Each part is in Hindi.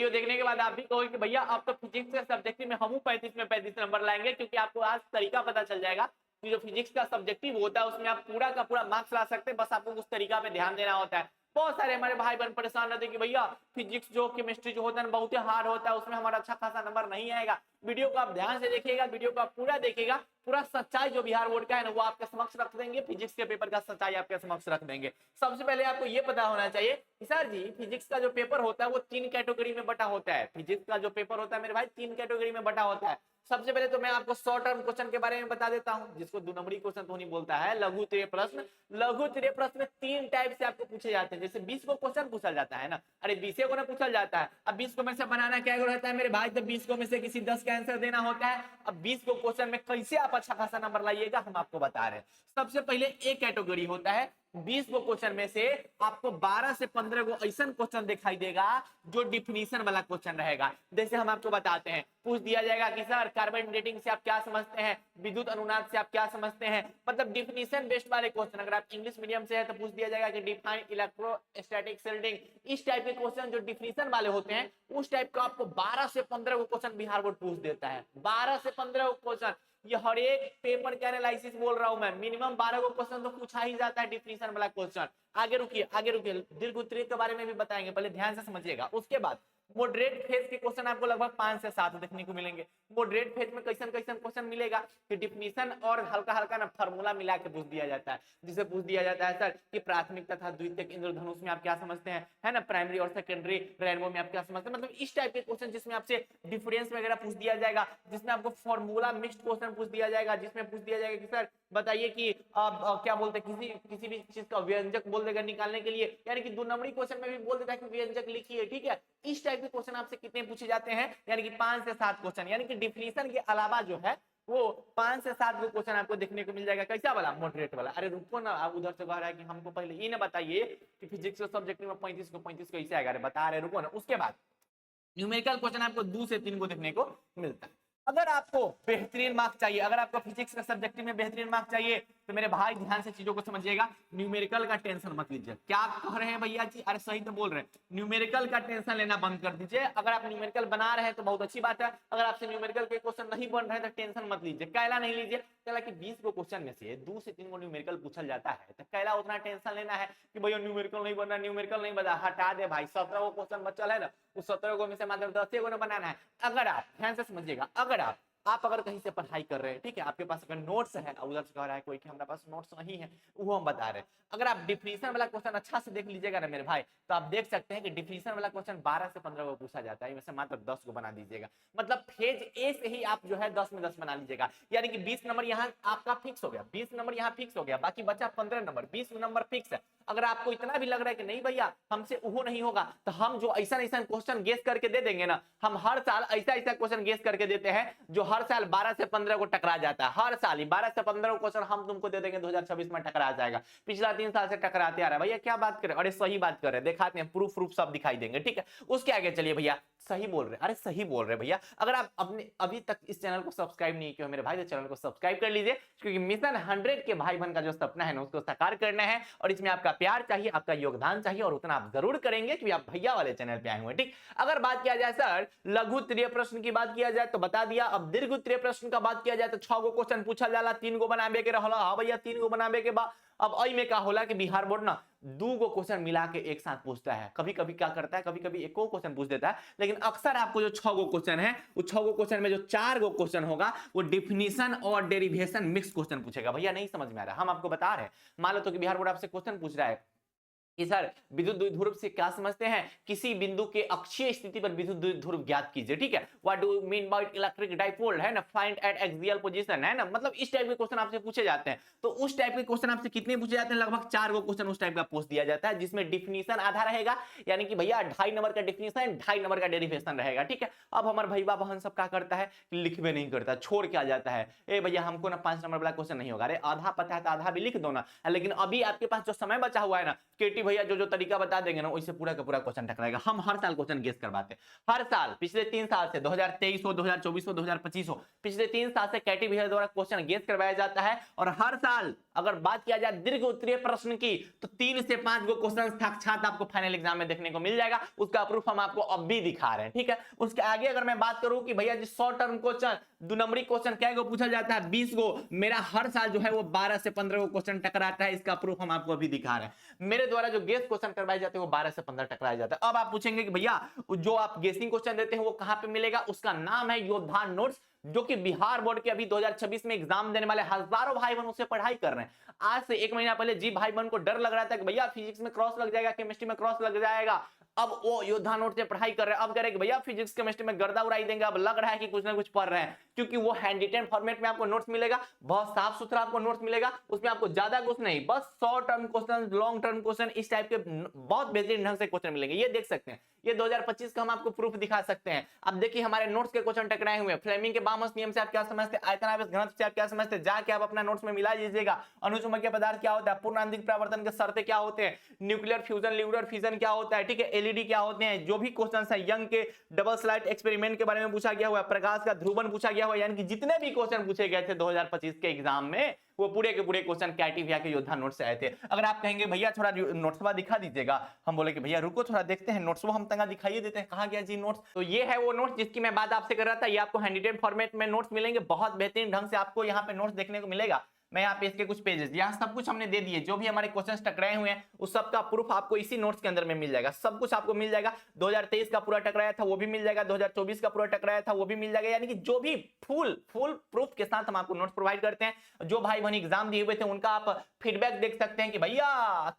वीडियो देखने के बाद आप भी कहोगे कि भैया अब तो फिजिक्स के सब्जेक्टिव में हम 35 में 35 नंबर लाएंगे, क्योंकि आपको आज तरीका पता चल जाएगा कि जो फिजिक्स का सब्जेक्टिव होता है उसमें आप पूरा का पूरा मार्क्स ला सकते हैं, बस आपको उस तरीका पे ध्यान देना होता है। बहुत सारे हमारे भाई बहन परेशान रहते हैं कि भैया फिजिक्स जो केमिस्ट्री जो होता है बहुत ही हार्ड होता है, उसमें हमारा अच्छा खासा नंबर नहीं आएगा। वीडियो को आप ध्यान से देखिएगा, वीडियो को आप पूरा देखिएगा, पूरा सच्चाई जो बिहार बोर्ड का है ना वो आपके समक्ष रख देंगे, फिजिक्स के पेपर का सच्चाई आपके समक्ष रख देंगे। सबसे पहले आपको ये पता होना चाहिए कि सर जी फिजिक्स का जो पेपर होता है वो 3 कैटेगरी में बटा होता है। फिजिक्स का जो पेपर होता है मेरे भाई 3 कैटेगरी में बटा होता है। सबसे पहले तो मैं आपको शॉर्ट टर्म क्वेश्चन के बारे में बता देता हूं, जिसको 2 नंबरी क्वेश्चन तो नहीं बोलता है, लघु त्रिय प्रश्न। लघु त्रिय प्रश्न में 3 टाइप से आपको पूछे जाते हैं। जैसे 20 को क्वेश्चन पूछा जाता है ना, अरे 20 को ना पूछा जाता है। अब 20 को में से बनाना क्या रहता है मेरे भाई, तो 20 को में से किसी 10 का आंसर देना होता है। अब 20 को क्वेश्चन में कैसे आप अच्छा खासा नंबर लाइएगा हम आपको बता रहे हैं। सबसे पहले एक कैटेगरी होता है, 20 को क्वेश्चन में से आपको 12 से 15 को ऐसा क्वेश्चन दिखाई देगा जो डिफिनीशन वाला क्वेश्चन रहेगा। जैसे हम आपको बताते हैं, पूछ दिया जाएगा कि सर कार्बन डेटिंग से आप क्या समझते हैं, विद्युत अनुनाद से आप क्या समझते हैं, मतलब डिफिनीशन बेस्ड वाले क्वेश्चन। अगर आप इंग्लिश मीडियम से है तो पूछ दिया जाएगा कि डिफाइन इलेक्ट्रोस्टैटिक शील्डिंग। इस टाइप के क्वेश्चन जो डिफिनीशन वाले होते हैं उस टाइप का आपको 12 से 15 को क्वेश्चन बिहार बोर्ड पूछ देता है। 12 से 15 को क्वेश्चन, ये हर एक पेपर के एनालिसिस बोल रहा हूं मैं, मिनिमम 12 को क्वेश्चन तो पूछा ही जाता है डिफिनीशन वाला क्वेश्चन। आगे रुकिए आगे रुकिए, दीर्घ उत्तरीय के बारे में भी बताएंगे, पहले ध्यान से समझिएगा। उसके बाद मॉडरेट फेज के क्वेश्चन आपको लगभग 5 से 7 देखने को मिलेंगे। मॉडरेट फेज में कैसन कैसन क्वेश्चन मिलेगा कि डिफिनीशन और हल्का हल्का ना फार्मूला मिला के पूछ दिया जाता है। जिसे पूछ दिया जाता है सर कि प्राथमिक तथा द्वितीयक इंद्रधनुष में आप क्या समझते हैं, है ना, प्राइमरी और सेकेंडरी रेनबो में आप क्या समझते हैं, मतलब इस टाइप के क्वेश्चन जिसमें आपसे डिफरेंस वगैरह पूछ दिया जाएगा, जिसमें आपको फार्मूला मिक्स्ड क्वेश्चन पूछ दिया जाएगा, जिसमें पूछ दिया जाएगा कि सर बताइए कि क्या बोलते हैं, किसी भी चीज का व्यंजक बोल देगा निकालने के लिए, यानी कि 2 नंबरी क्वेश्चन में भी बोल देता है कि व्यंजक लिखिए, ठीक है। इस टाइप के क्वेश्चन आपसे कितने पूछे जाते हैं, यानी कि 5 से 7 क्वेश्चन, यानी कि डिफिनीशन के अलावा जो है वो 5 से 7 क्वेश्चन आपको देखने को मिल जाएगा। कैसा वाला, मॉडरेट वाला। अरे रुको ना, आप उधर से कह रहा है कि हमको पहले ये ना बताइए कि फिजिक्स के सब्जेक्ट में 35 को 35 कैसे आएगा, अरे बता रहे, रुको ना। उसके बाद न्यूमेरिकल क्वेश्चन आपको 2 से 3 को देखने को मिलता है। अगर आपको बेहतरीन मार्क्स चाहिए, अगर आपको फिजिक्स का सब्जेक्ट में बेहतरीन मार्क्स चाहिए तो मेरे भाई ध्यान से चीजों को समझिएगा। न्यूमेरिकल का टेंशन मत लीजिए। क्या कह रहे हैं भैया जी, अरे सही तो बोल रहे हैं, न्यूमेरिकल का टेंशन लेना बंद कर दीजिए। अगर आप न्यूमेरिकल बना रहे हैं तो बहुत अच्छी बात है, अगर आपसे न्यूमेरिकल के क्वेश्चन नहीं बन रहे तो टेंशन मत लीजिए। कैला नहीं लीजिए, कैला कि 20 को क्वेश्चन में से 2 से 3 को न्यूमेरिकल पूछा जाता है, तो कैला उतना टेंशन लेना है कि भैया न्यूमेरिकल नहीं बनना, न्यूमेरिकल नहीं बना, हटा दे भाई। 17 को क्वेश्चन बचल है ना, उस 17 को में से मात्र 10 को बनाना है। अगर आप ध्यान से समझिएगा, अगर कहीं से पढ़ाई कर रहे हैं, ठीक है, आपके पास अगर नोट्स है, उधर से कह रहा है कोई कि हमारे पास नोट्स नहीं है, वो हम बता रहे हैं। अगर आप डिफिनीशन वाला क्वेश्चन अच्छा से देख लीजिएगा ना मेरे भाई, तो आप देख सकते हैं कि डिफिनीशन वाला क्वेश्चन 12 से 15 को पूछा जाता है, इनमें से मात्र 10 को बना दीजिएगा। मतलब फेज ए से ही आप जो है 10 में 10 बना लीजिएगा, यानी कि 20 नंबर यहाँ आपका फिक्स हो गया, 20 नंबर यहाँ फिक्स हो गया, बाकी बचा 15 नंबर, 20 नंबर फिक्स है। अगर आपको इतना भी लग रहा है कि नहीं भैया हमसे वो नहीं होगा, तो हम जो ऐसा क्वेश्चन गेस करके दे देंगे ना, हम हर साल ऐसा क्वेश्चन गेस करके देते हैं जो हर साल 12 से 15 को टकरा जाता है। हर साल ही 12 से 15 क्वेश्चन हम तुमको दे देंगे, 2026 में टकरा जाएगा। पिछला 3 साल से टकराते आ रहा है। भैया क्या बात करें, अरे सही बात कर रहे हैं, दिखाते हैं, प्रूफ सब दिखाई देंगे, ठीक है। उसके आगे चलिए भैया, सही बोल रहे हैं, अरे सही बोल रहे हैं भैया। अगर आप अपने अभी तक इस चैनल को सब्सक्राइब नहीं किया मेरे भाई, तो चैनल को सब्सक्राइब कर लीजिए, क्योंकि मिशन 100 के भाई बहन का जो सपना है ना उसको साकार करना है, और इसमें आपका प्यार चाहिए, आपका योगदान चाहिए, और उतना आप जरूर करेंगे कि आप भैया वाले चैनल पे आए हुए, ठीक। अगर बात किया जाए सर लघु त्रिय प्रश्न की बात किया जाए तो बता दिया। अब दीर्घ उत्तरीय प्रश्न का बात किया जाए तो 6 गो क्वेश्चन पूछा जाला, 3 गो बनाबे के रहला। हां भैया 3 गो बनाबे के बाद अब आई में का होला कि बिहार बोर्ड ना 2 गो क्वेश्चन मिला के एक साथ पूछता है। कभी कभी क्या करता है, कभी कभी एक को क्वेश्चन पूछ देता है, लेकिन अक्सर आपको जो 6 गो क्वेश्चन है, वो 6 गो क्वेश्चन में जो 4 गो क्वेश्चन होगा वो डिफिनीशन और डेरिवेशन मिक्स क्वेश्चन पूछेगा। भैया नहीं समझ में आ रहा, हम आपको बता रहे हैं। मान लो तो कि बिहार बोर्ड आपसे क्वेश्चन पूछ रहा है कि सर विद्युत द्विध्रुव से क्या समझते हैं, किसी बिंदु के अक्षीय स्थिति पर विद्युत द्विध्रुव ज्ञात कीजिए, ठीक है। What do you mean by electric dipole, है ना, फाइंड एट एक्सियल पोजीशन, है ना, मतलब इस टाइप के क्वेश्चन आपसे पूछे जाते हैं। तो उस टाइप के क्वेश्चन आपसे कितने पूछे जाते हैं, लगभग 4 गो क्वेश्चन उस टाइप का पूछ दिया जाता है, जिसमें डिफिनीशन आधा रहेगा, यानी कि भैया 2.5 नंबर का डिफिनीशन, 2.5 नंबर का डेरिवेशन रहेगा, ठीक है। अब हमारे भैया बहन सब क्या करता है, लिखबे नहीं करता, छोड़ के आ जाता है, ए भैया हमको ना 5 नंबर वाला क्वेश्चन नहीं होगा। अरे आधा पता है तो आधा भी लिख दो ना, लेकिन अभी आपके पास जो समय बचा हुआ है ना, केटी भैया जो तरीका बता देंगे ना, उससे पूरा का पूरा क्वेश्चन टकराएगा। हम हर साल क्वेश्चन गेस करवाते हैं, हर साल, पिछले 3 साल से, 2023 हो, 2024 हो, 2025 हो, पिछले 3 साल से कैटी भैया द्वारा क्वेश्चन गेस करवाया जाता है, और हर साल अगर बात किया जाए दीर्घ उत्तरीय प्रश्न की तो 3 से 5 गो क्वेश्चन साक्षात आपको फाइनल एग्जाम में देखने को मिल जाएगा, उसका प्रूफ हम आपको अब भी दिखा रहे हैं। ठीक है, उसके आगे अगर मैं बात करूं कि भैया जी शॉर्ट टर्म क्वेश्चन 2 नंबरी क्वेश्चन क्या गो पूछा जाता है, 20 गो, मेरा हर साल जो है वो 12 से 15 गो क्वेश्चन टकराता है, इसका प्रूफ हम आपको अभी दिखा रहे हैं। मेरे द्वारा जो गेस क्वेश्चन करवाए जाते हैं वो 12 से 15 टकराए जाते हैं। अब आप पूछेंगे कि भैया जो आप गेसिंग क्वेश्चन देते हैं वो कहां पे मिलेगा, उसका नाम है योद्धा नोट्स, जो कि बिहार बोर्ड के अभी 2026 में एग्जाम देने वाले हजारों भाई बहन उससे पढ़ाई कर रहे हैं। आज से 1 महीना पहले जी भाई बहन को डर लग रहा था कि भैया फिजिक्स में क्रॉस लग जाएगा, केमिस्ट्री में क्रॉस लग जाएगा, अब वो योद्धा नोट से पढ़ाई कर रहे हैं। अब कह रहे हैं कि भैया फिजिक्स केमिस्ट्री में गर्दा उड़ाई देंगे, अब लग रहा है कि कुछ ना कुछ पढ़ रहे हैं, क्योंकि वो हैंड रिटन फॉर्मेट में आपको नोट्स मिलेगा, बहुत साफ सुथरा आपको नोट्स मिलेगा, उसमें आपको ज्यादा कुछ नहीं, बस short term question, long term question, इस टाइप के बहुत बेहतरीन ढंग से क्वेश्चन मिलेंगे। ये देख सकते हैं, ये 2025 का हम आपको प्रूफ दिखा सकते हैं। अब देखिए हमारे नोट्स के क्वेश्चन टकराए हुए हैं। फ्लेमिंग के बामस नियम से आप क्या समझते हैं, आयतनावेश घनत्व से आप क्या समझते हैं, जाके आप अपना नोट्स में मिला लीजिएगा। अणुचुंबकीय पदार्थ क्या होता है, पूर्ण आंतरिक परावर्तन के शर्तें क्या होते हैं, न्यूक्लियर फ्यूजन ल्यूडर फिजन क्या होता है, ठीक है, एलईडी क्या होते हैं, जो भी क्वेश्चन है यंग के डबल स्लाइड एक्सपेरिमेंट के बारे में पूछा गया हुआ है, प्रकाश का ध्रुवन पूछा गया हुआ है, यानी कि जितने भी क्वेश्चन पूछे गए थे 2025 के एग्जाम में वो पूरे के पूरे क्वेश्चन कैटिविया के योद्धा नोट से आए थे। अगर आप कहेंगे भैया थोड़ा नोट्सवा दिखा दीजिएगा, हम बोले कि भैया रुको थोड़ा देखते हैं नोट्सवा, हम तंगा दिखाइए देते हैं, कहां गया जी नोट्स। तो ये है वो नोट्स जिसकी मैं बात आपसे कर रहा था। ये आपको हैंडरिटन फॉर्मेट में नोट्स मिलेंगे, बहुत बेहतरीन ढंग से आपको यहाँ पे नोट्स देखने को मिलेगा। मैं यहाँ पे इसके कुछ पेजेस, यहाँ सब कुछ हमने दे दिए, जो भी हमारे क्वेश्चंस टकराए हुए हैं उस सब का प्रूफ आपको इसी नोट्स के अंदर में मिल जाएगा, सब कुछ आपको मिल जाएगा। 2023 का पूरा टकराया था वो भी मिल जाएगा, 2024 का पूरा टकराया था वो भी मिल जाएगा, यानी कि जो भी फुल प्रूफ के साथ हम आपको नोट्स प्रोवाइड करते हैं। जो भाई बहन एग्जाम दिए हुए थे उनका आप फीडबैक देख सकते हैं कि भैया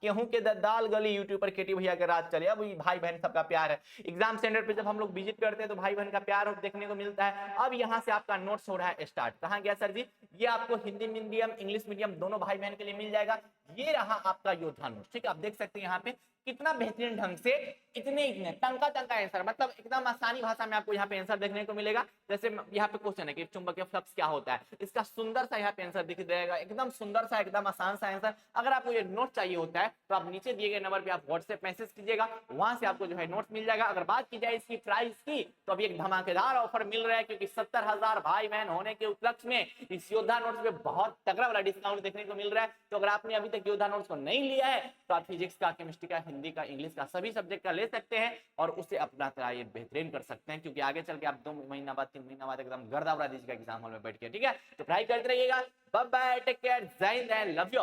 गेहूं के दाल गली यूट्यूब पर केटी भैया के राज चले। अब भाई बहन सबका प्यार है, एग्जाम सेंटर पे जब हम लोग विजिट करते हैं तो भाई बहन का प्यार देखने को मिलता है। अब यहाँ से आपका नोट्स हो रहा है स्टार्ट। कहाँ गया सर जी, ये आपको हिंदी मीडियम इंग्लिश मीडियम दोनों भाई बहन के लिए मिल जाएगा। ये रहा आपका योद्धा नोट्स, ठीक है, आप देख सकते हैं यहाँ पे कितना बेहतरीन ढंग से इतने टंका आंसर, मतलब एकदम आसानी भाषा में आपको यहाँ पे आंसर देखने को मिलेगा। जैसे यहाँ पे क्वेश्चन है कि चुंबकीय फ्लक्स क्या होता है, इसका सुंदर सा यहाँ पे आंसर दिख जाएगा, एकदम सुंदर सा एकदम आसान सा आंसर। अगर आपको ये नोट चाहिए होता है तो आप नीचे दिए गए नंबर पे आप व्हाट्सएप मैसेज कीजिएगा, वहां से आपको जो है नोट्स मिल जाएगा। अगर बात की जाए इसकी प्राइस की तो अभी एक धमाकेदार ऑफर मिल रहा है, क्योंकि 70,000 भाई बहन होने के उपलक्ष्य में इस योद्धा नोट्स पे बहुत तगड़ा वाला डिस्काउंट देखने को मिल रहा है। तो अगर आपने अभी तक योद्धा नोट्स को नहीं लिया है तो आप फिजिक्स का, केमिस्ट्री का, हिंदी का, इंग्लिश का सभी सब्जेक्ट का ले सकते हैं और उसे अपना ये बेहतरीन कर सकते हैं, क्योंकि आगे चल के आप 2 महीना बाद 3 महीना बाद एकदम गर्दा उड़ा दीजिएगा एग्जाम हॉल में बैठ के। ठीक है, तो पढ़ाई करते रहिएगा। बाय बाय, टेक केयर, जय हिंद एंड लव यू।